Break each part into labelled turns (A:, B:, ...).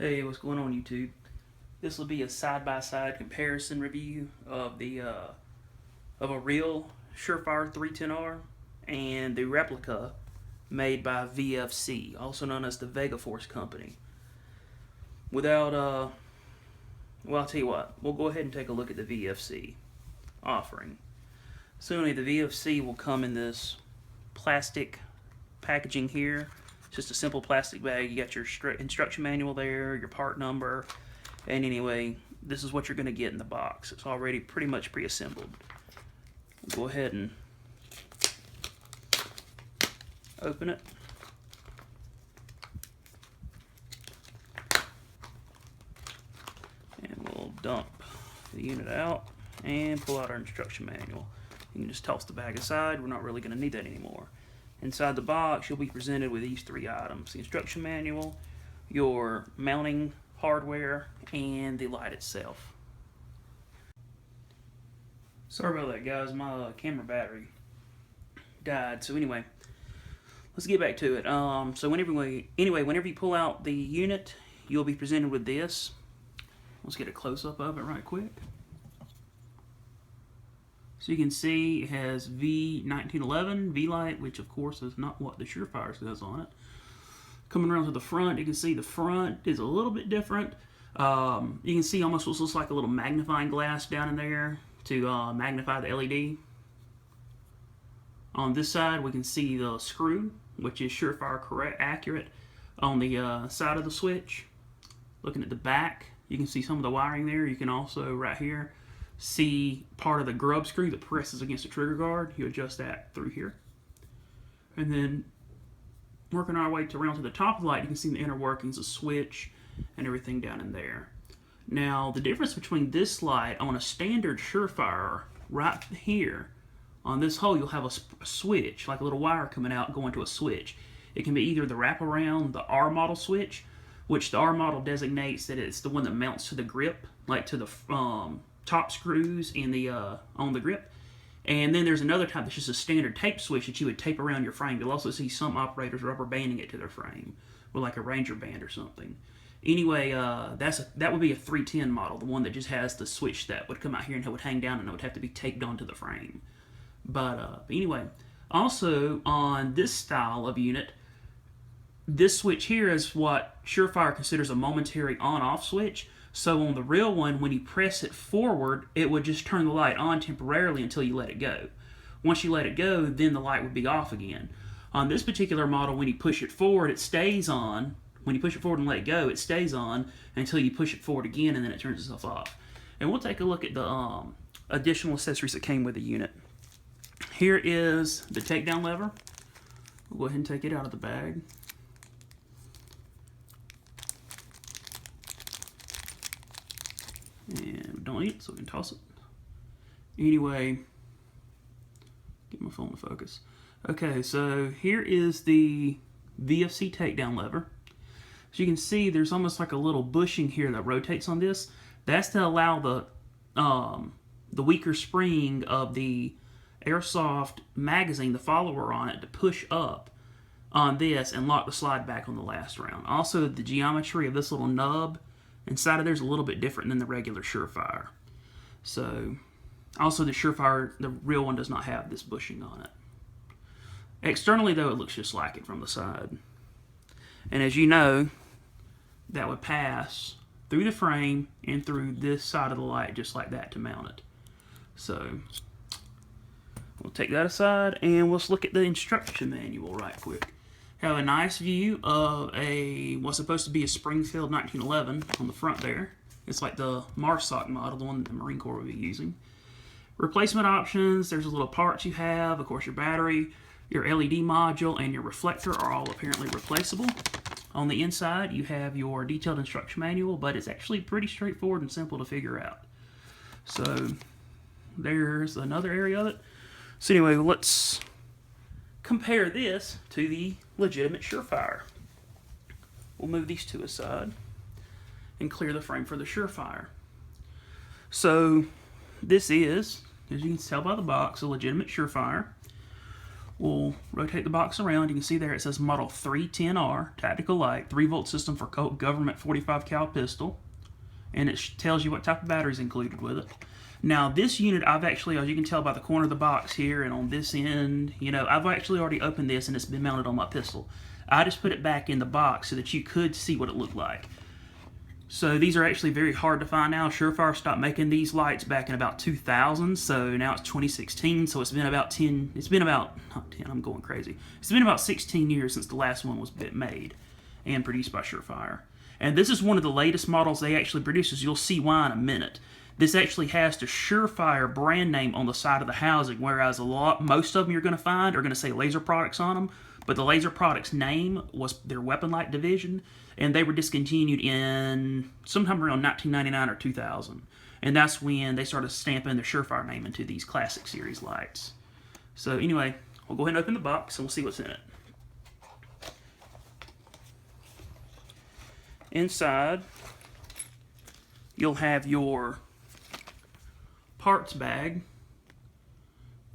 A: Hey, what's going on, YouTube? This will be a side-by-side comparison review of a real Surefire 310R and the replica made by VFC, also known as the Vega Force Company. Well, I'll tell you what, we'll go ahead and take a look at the VFC offering. Soon, the VFC will come in this plastic packaging here. It's just a simple plastic bag. You got your instruction manual there, your part number, and anyway, this is what you're going to get in the box. It's already pretty much pre-assembled. Go ahead and open it. And we'll dump the unit out and pull out our instruction manual. You can just toss the bag aside. We're not really going to need that anymore. Inside the box, you'll be presented with these three items: the instruction manual, your mounting hardware, and the light itself. Sorry about that, guys. My camera battery died. So anyway, let's get back to it. So whenever you pull out the unit, you'll be presented with this. Let's get a close-up of it right quick. So you can see it has V1911 V-Light, which of course is not what the Surefire says on it. Coming around to the front, you can see the front is a little bit different. You can see almost what looks like a little magnifying glass down in there to magnify the LED. On this side, we can see the screw, which is Surefire accurate on the side of the switch. Looking at the back, you can see some of the wiring there. You can also, right here, see part of the grub screw that presses against the trigger guard. You adjust that through here. And then working our way around to the top of the light, you can see the inner workings, the switch, and everything down in there. Now, the difference between this light on a standard Surefire, right here, on this hole, you'll have a switch, like a little wire coming out going to a switch. It can be either the wraparound, the R model switch, which the R model designates that it's the one that mounts to the grip, like to the top screws in the on the grip. And then there's another type that's just a standard tape switch that you would tape around your frame. You'll also see some operators rubber banding it to their frame with like a Ranger band or something. Anyway, that would be a 310 model, the one that just has the switch that would come out here and it would hang down and it would have to be taped onto the frame. But anyway, also on this style of unit, this switch here is what Surefire considers a momentary on-off switch. So on the real one, when you press it forward, it would just turn the light on temporarily until you let it go. Once you let it go, then the light would be off again. On this particular model, when you push it forward, it stays on. When you push it forward and let it go, it stays on until you push it forward again, and then it turns itself off. And we'll take a look at the additional accessories that came with the unit. Here is the takedown lever. We'll go ahead and take it out of the bag. And we don't need it, so we can toss it. Anyway, get my phone to focus. Okay, so here is the VFC takedown lever. As you can see, there's almost like a little bushing here that rotates on this. That's to allow the weaker spring of the airsoft magazine, the follower on it, to push up on this and lock the slide back on the last round. Also, the geometry of this little nub inside of there is a little bit different than the regular Surefire. So, also the Surefire, the real one, does not have this bushing on it. Externally, though, it looks just like it from the side. And as you know, that would pass through the frame and through this side of the light just like that to mount it. So, we'll take that aside and let's look at the instruction manual right quick. Have a nice view of what's supposed to be a Springfield 1911 on the front there. It's like the MARSOC model, the one that the Marine Corps will be using. Replacement options, there's a little parts you have. Of course, your battery, your LED module, and your reflector are all apparently replaceable. On the inside, you have your detailed instruction manual, but it's actually pretty straightforward and simple to figure out. So, there's another area of it. So anyway, let's compare this to the legitimate Surefire. We'll move these two aside and clear the frame for the Surefire. So this is, as you can tell by the box, a legitimate Surefire We'll rotate the box around. You can see there it says Model 310R Tactical Light, 3-volt system for government 45 cal pistol. And it tells you what type of battery is included with it. Now this unit, I've actually, as you can tell by the corner of the box here and on this end, you know, I've actually already opened this and it's been mounted on my pistol. I just put it back in the box so that you could see what it looked like. So these are actually very hard to find now. Surefire stopped making these lights back in about 2000, so now it's 2016, so it's been about not 10, I'm going crazy. It's been about 16 years since the last one was made and produced by Surefire. And this is one of the latest models they actually produce, as you'll see why in a minute. This actually has the Surefire brand name on the side of the housing, whereas most of them you're going to find are going to say Laser Products on them, but the Laser Products name was their Weapon Light division, and they were discontinued in sometime around 1999 or 2000. And that's when they started stamping the Surefire name into these Classic Series lights. So anyway, we'll go ahead and open the box and we'll see what's in it. Inside, you'll have your parts bag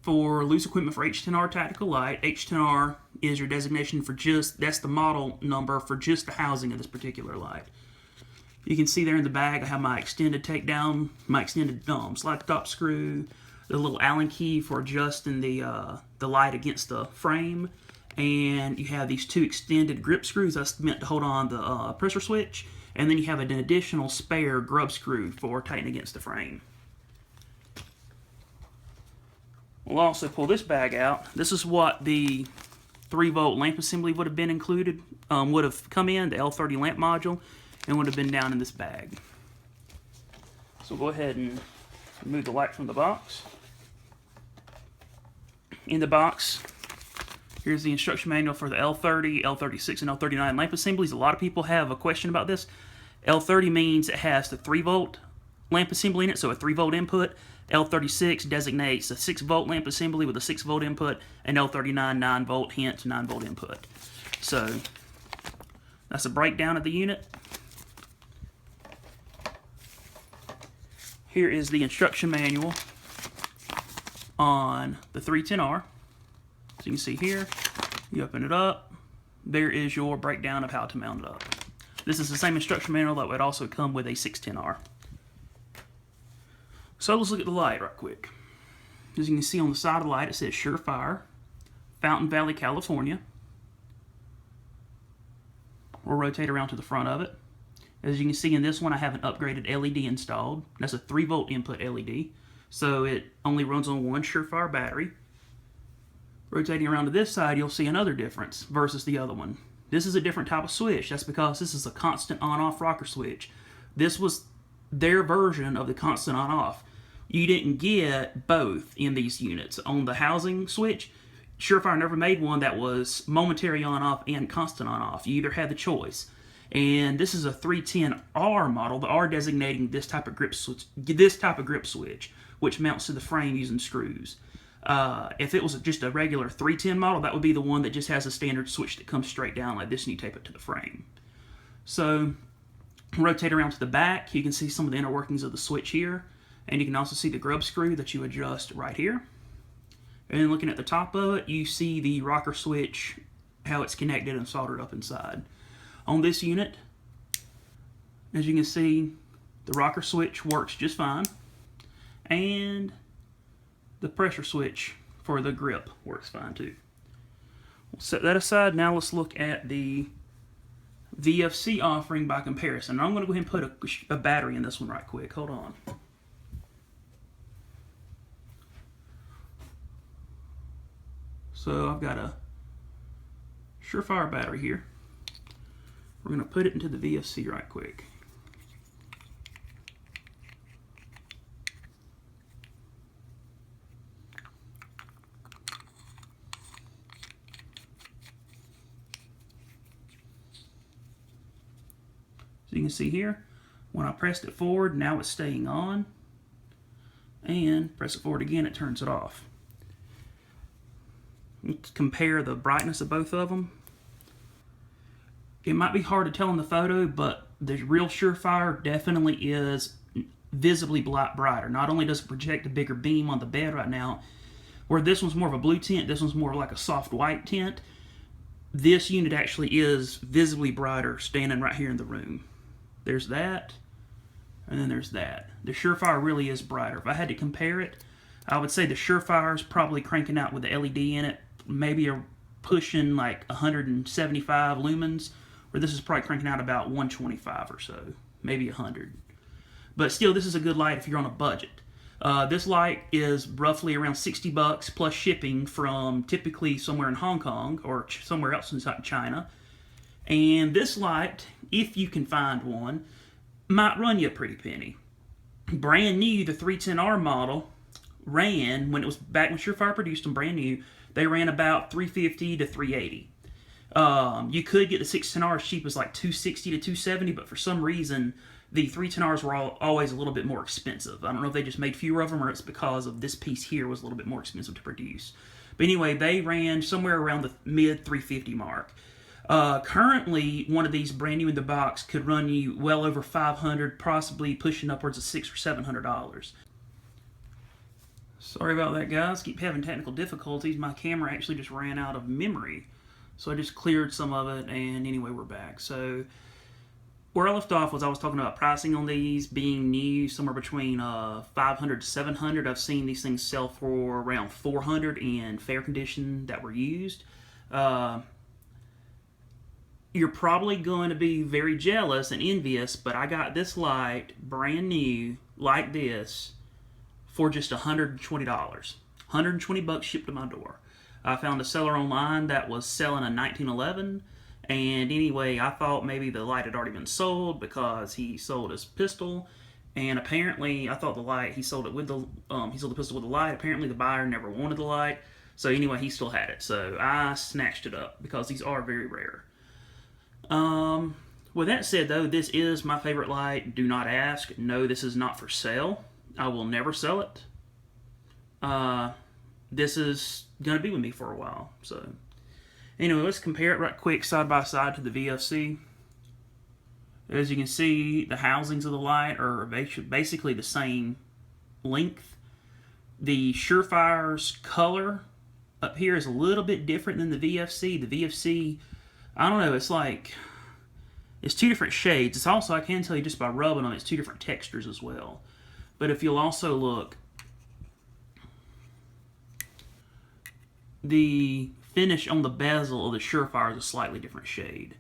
A: for loose equipment for H10R Tactical Light. H10R is your designation for that's the model number for just the housing of this particular light. You can see there in the bag I have my extended takedown, my extended slide top screw, the little Allen key for adjusting the light against the frame, and you have these 2 extended grip screws that's meant to hold on the pressure switch, and then you have an additional spare grub screw for tightening against the frame. We'll also pull this bag out. This is what the 3-volt lamp assembly would have been included, would have come in, the L30 lamp module, and would have been down in this bag. So we'll go ahead and remove the light from the box. In the box, here's the instruction manual for the L30, L36, and L39 lamp assemblies. A lot of people have a question about this. L30 means it has the 3-volt lamp assembly in it, so a 3-volt input. L36 designates a 6-volt lamp assembly with a 6-volt input, and L39 9-volt, hence 9-volt input. So that's a breakdown of the unit. Here is the instruction manual on the 310R. So you can see here, you open it up, there is your breakdown of how to mount it up. This is the same instruction manual that would also come with a 610R. So let's look at the light right quick. As you can see on the side of the light, it says Surefire, Fountain Valley, California. We'll rotate around to the front of it. As you can see in this one, I have an upgraded LED installed. That's a 3-volt input LED, so it only runs on one Surefire battery. Rotating around to this side, you'll see another difference versus the other one. This is a different type of switch. That's because this is a constant on-off rocker switch. This was their version of the constant on-off. You didn't get both in these units. On the housing switch, Surefire never made one that was momentary on-off and constant on-off. You either had the choice. And this is a 310R model, the R designating this type of grip switch, which mounts to the frame using screws. If it was just a regular 310 model, that would be the one that just has a standard switch that comes straight down like this, and you tape it to the frame. So rotate around to the back, you can see some of the inner workings of the switch here, and you can also see the grub screw that you adjust right here. And then looking at the top of it, you see the rocker switch, how it's connected and soldered up inside. On this unit, as you can see, the rocker switch works just fine, and the pressure switch for the grip works fine too. We'll set that aside. Now let's look at the VFC offering by comparison. I'm going to go ahead and put a battery in this one right quick. Hold on. So I've got a Surefire battery here. We're going to put it into the VFC right quick. So you can see here, when I pressed it forward, now it's staying on. And press it forward again, it turns it off. Let's compare the brightness of both of them. It might be hard to tell in the photo, but the real Surefire definitely is visibly brighter. Not only does it project a bigger beam on the bed right now, Where this one's more of a blue tint, this one's more like a soft white tint. This unit actually is visibly brighter standing right here in the room. There's that, and then there's that. The Surefire really is brighter. If I had to compare it, I would say the Surefire is probably cranking out with the LED in it, maybe pushing like 175 lumens, where this is probably cranking out about 125 or so, maybe 100. But still, this is a good light if you're on a budget. This light is roughly around 60 bucks plus shipping from typically somewhere in Hong Kong or somewhere else inside China. And this light, if you can find one, might run you a pretty penny. Brand new, the 310R model ran, when it was back when Surefire produced them brand new, they ran about $350 to $380. You could get the 610R as cheap as like $260 to $270, but for some reason the 310Rs were always a little bit more expensive. I don't know if they just made fewer of them or it's because of this piece here was a little bit more expensive to produce. But anyway, they ran somewhere around the mid $350 mark. Currently, one of these brand new in the box could run you well over $500, possibly pushing upwards of $600 or $700. Sorry about that, guys. Keep having technical difficulties. My camera actually just ran out of memory, so I just cleared some of it, and anyway, we're back. So where I left off was I was talking about pricing on these being new, somewhere between $500 to $700. I've seen these things sell for around $400 in fair condition that were used. You're probably going to be very jealous and envious, but I got this light brand new like this for just $120. $120 shipped to my door. I found a seller online that was selling a 1911, and anyway, I thought maybe the light had already been sold because he sold his pistol, and apparently I thought the light, he sold it with the he sold the pistol with the light. Apparently the buyer never wanted the light, so anyway, he still had it. So I snatched it up because these are very rare. With that said, though, this is my favorite light. Do not ask. No, this is not for sale. I will never sell it. This is going to be with me for a while. So, anyway, let's compare it right quick side by side to the VFC. As you can see, the housings of the light are basically the same length. The Surefire's color up here is a little bit different than the VFC. The VFC, I don't know, it's like, it's two different shades. It's also, I can tell you just by rubbing them, it's two different textures as well. But if you'll also look, the finish on the bezel of the Surefire is a slightly different shade.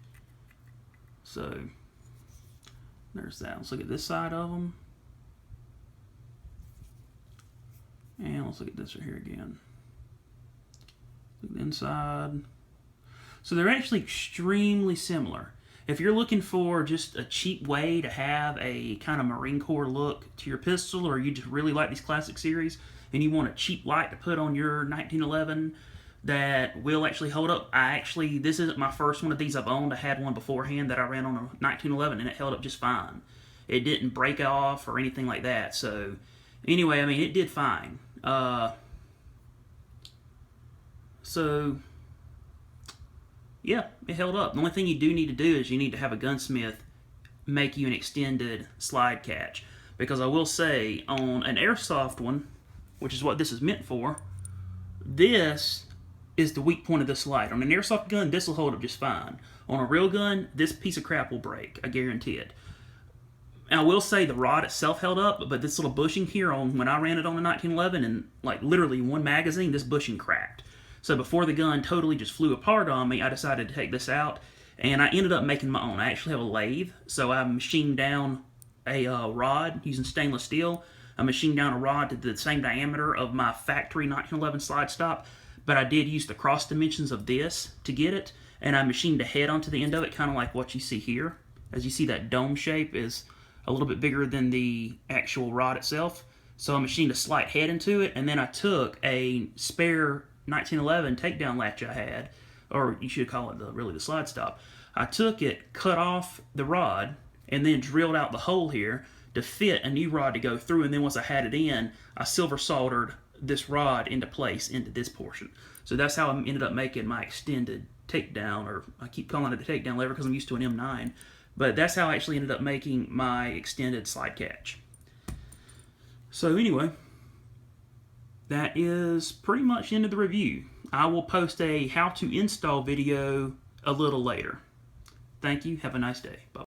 A: So, there's that. Let's look at this side of them. And let's look at this right here again. Look at the inside. So they're actually extremely similar. If you're looking for just a cheap way to have a kind of Marine Corps look to your pistol, or you just really like these classic series, and you want a cheap light to put on your 1911 that will actually hold up. This isn't my first one of these I've owned. I had one beforehand that I ran on a 1911, and it held up just fine. It didn't break off or anything like that. So anyway, I mean, it did fine. Yeah, it held up. The only thing you do need to do is you need to have a gunsmith make you an extended slide catch. Because I will say, on an airsoft one, which is what this is meant for, this is the weak point of this light. On an airsoft gun, this will hold up just fine. On a real gun, this piece of crap will break. I guarantee it. And I will say the rod itself held up, but this little bushing here, when I ran it on the 1911, and like literally one magazine, this bushing cracked. So before the gun totally just flew apart on me, I decided to take this out, and I ended up making my own. I actually have a lathe, so I machined down a rod using stainless steel. I machined down a rod to the same diameter of my factory 1911 slide stop, but I did use the cross dimensions of this to get it, and I machined a head onto the end of it, kind of like what you see here. As you see, that dome shape is a little bit bigger than the actual rod itself. So I machined a slight head into it, and then I took a spare 1911 takedown latch I had, or you should call it really the slide stop. I took it, cut off the rod, and then drilled out the hole here to fit a new rod to go through, and then once I had it in, I silver soldered this rod into place into this portion. So that's how I ended up making my extended takedown, or I keep calling it a takedown lever because I'm used to an M9, but that's how I actually ended up making my extended slide catch. So anyway, that is pretty much the end of the review. I will post a how to install video a little later. Thank you. Have a nice day. Bye.